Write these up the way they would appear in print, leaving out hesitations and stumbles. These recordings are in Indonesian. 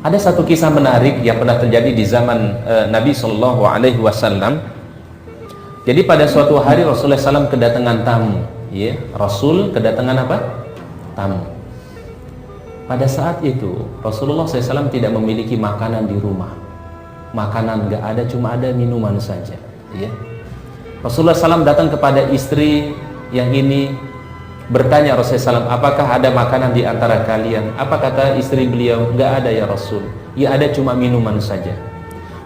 Ada satu kisah menarik yang pernah terjadi di zaman Nabi Shallallahu Alaihi Wasallam. Jadi pada suatu hari Rasulullah SAW kedatangan tamu, ya, Rasul kedatangan apa? Tamu. Pada saat itu Rasulullah SAW tidak memiliki makanan di rumah. Makanan nggak ada, cuma ada minuman saja. Ya. Rasulullah SAW datang kepada istri yang ini, bertanya Rasulullah SAW, apakah ada makanan di antara kalian? Apa kata istri beliau? Nggak ada ya Rasul. Ya ada, cuma minuman saja.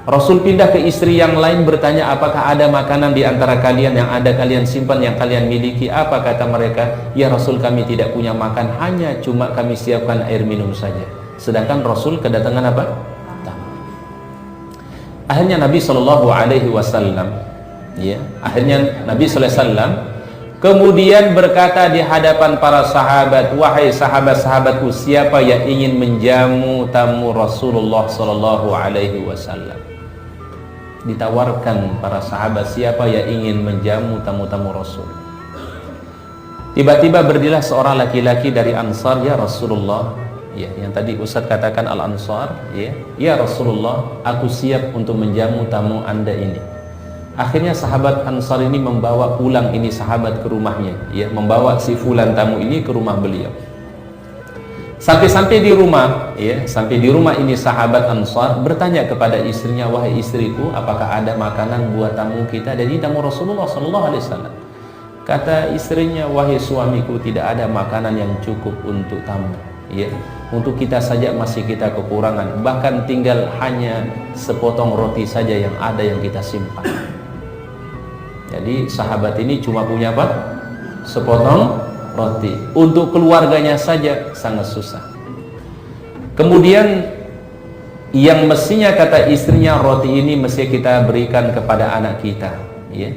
Rasul pindah ke istri yang lain, bertanya apakah ada makanan di antara kalian yang ada kalian simpan, yang kalian miliki? Apa kata mereka? Ya Rasul, kami tidak punya makan, hanya cuma kami siapkan air minum saja. Sedangkan Rasul kedatangan apa? Tamu. Akhirnya Nabi Shallallahu Alaihi Wasallam, ya, akhirnya Nabi Sallallahu Alaihi Wasallam kemudian berkata di hadapan para sahabat, wahai sahabat-sahabatku, siapa yang ingin menjamu tamu Rasulullah Sallallahu Alaihi Wasallam? Ditawarkan para sahabat, siapa yang ingin menjamu tamu-tamu Rasul. Tiba-tiba berdirilah seorang laki-laki dari Ansar, ya Rasulullah, ya, yang tadi Ustaz katakan Al-Ansar, ya Rasulullah, aku siap untuk menjamu tamu Anda ini. Akhirnya sahabat Ansar ini membawa pulang ini sahabat ke rumahnya, ya, membawa si fulan tamu ini ke rumah beliau. Sampai di rumah, ya, sampai di rumah ini sahabat Ansar bertanya kepada istrinya, wahai istriku, apakah ada makanan buat tamu kita? Jadi tamu Rasulullah Sallallahu Alaihi Wasallam. Kata istrinya, wahai suamiku, tidak ada makanan yang cukup untuk tamu, ya. Untuk kita saja masih kita kekurangan, bahkan tinggal hanya sepotong roti saja yang ada yang kita simpan. Jadi sahabat ini cuma punya apa? Sepotong roti. Untuk keluarganya saja sangat susah. Kemudian yang mestinya kata istrinya, roti ini mesti kita berikan kepada anak kita, ya.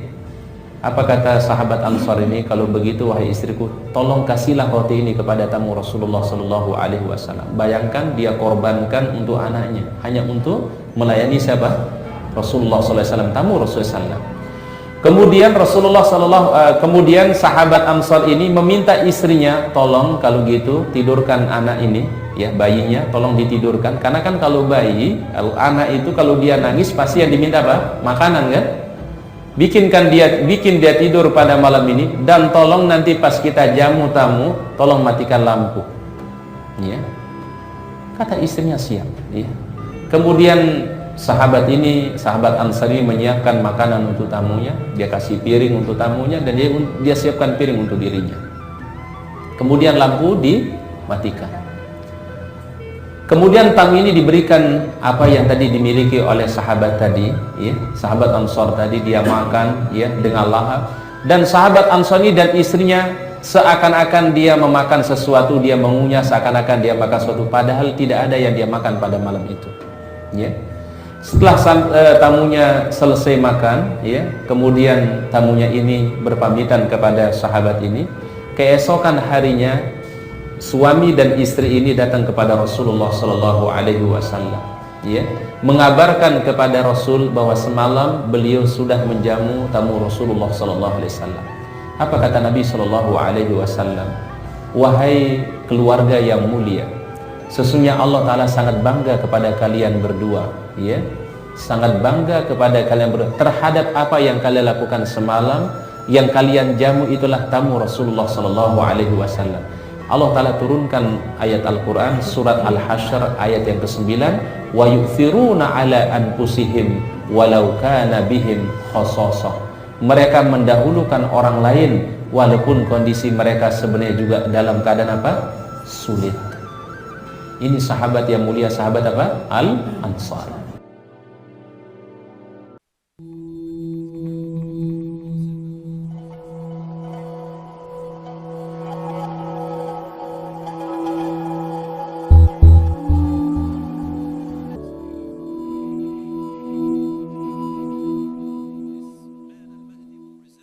Apa kata sahabat Ansar ini? Kalau begitu wahai istriku, tolong kasihlah roti ini kepada tamu Rasulullah Sallallahu Alaihi Wasallam. Bayangkan dia korbankan untuk anaknya, hanya untuk melayani siapa? Rasulullah Sallallahu Alaihi Wasallam, tamu Rasulullah SAW. Kemudian sahabat Ansar ini meminta istrinya, tolong kalau gitu tidurkan anak ini, ya, bayinya tolong ditidurkan, karena kan kalau bayi, anak itu kalau dia nangis pasti yang diminta apa? Makanan, kan? Bikin dia tidur pada malam ini, dan tolong nanti pas kita jamu tamu tolong matikan lampu, ya. Kata istrinya siap, ya. Kemudian sahabat Ansar ini menyiapkan makanan untuk tamunya, dia kasih piring untuk tamunya, dan dia siapkan piring untuk dirinya. Kemudian lampu dimatikan. Kemudian tamu ini diberikan apa yang tadi dimiliki oleh sahabat tadi, ya, sahabat Ansar tadi, dia makan, ya, dengan lahap. Dan sahabat Ansar ini dan istrinya seakan-akan dia memakan sesuatu, dia mengunyah seakan-akan dia makan sesuatu, padahal tidak ada yang dia makan pada malam itu, ya. Setelah tamunya selesai makan, ya, kemudian tamunya ini berpamitan kepada sahabat ini. Keesokan harinya suami dan istri ini datang kepada Rasulullah Sallallahu Alaihi Wasallam, ya, mengabarkan kepada Rasul bahwa semalam beliau sudah menjamu tamu Rasulullah Sallallahu Alaihi Wasallam. Apa kata Nabi Sallallahu Alaihi Wasallam? Wahai keluarga yang mulia, sesungguhnya Allah Ta'ala sangat bangga kepada kalian berdua, ya, sangat bangga kepada kalian berdua terhadap apa yang kalian lakukan semalam. Yang kalian jamu itulah tamu Rasulullah Sallallahu Alaihi Wasallam. Allah Ta'ala turunkan ayat Al-Quran surat Al-Hasyr ayat yang ke-9, wa yu'thiruna ala anfusihim walau kana bihim khasasah. Mereka mendahulukan orang lain walaupun kondisi mereka sebenarnya juga dalam keadaan apa? Sulit. Ini sahabat yang mulia, sahabat apa? Al-Ansar.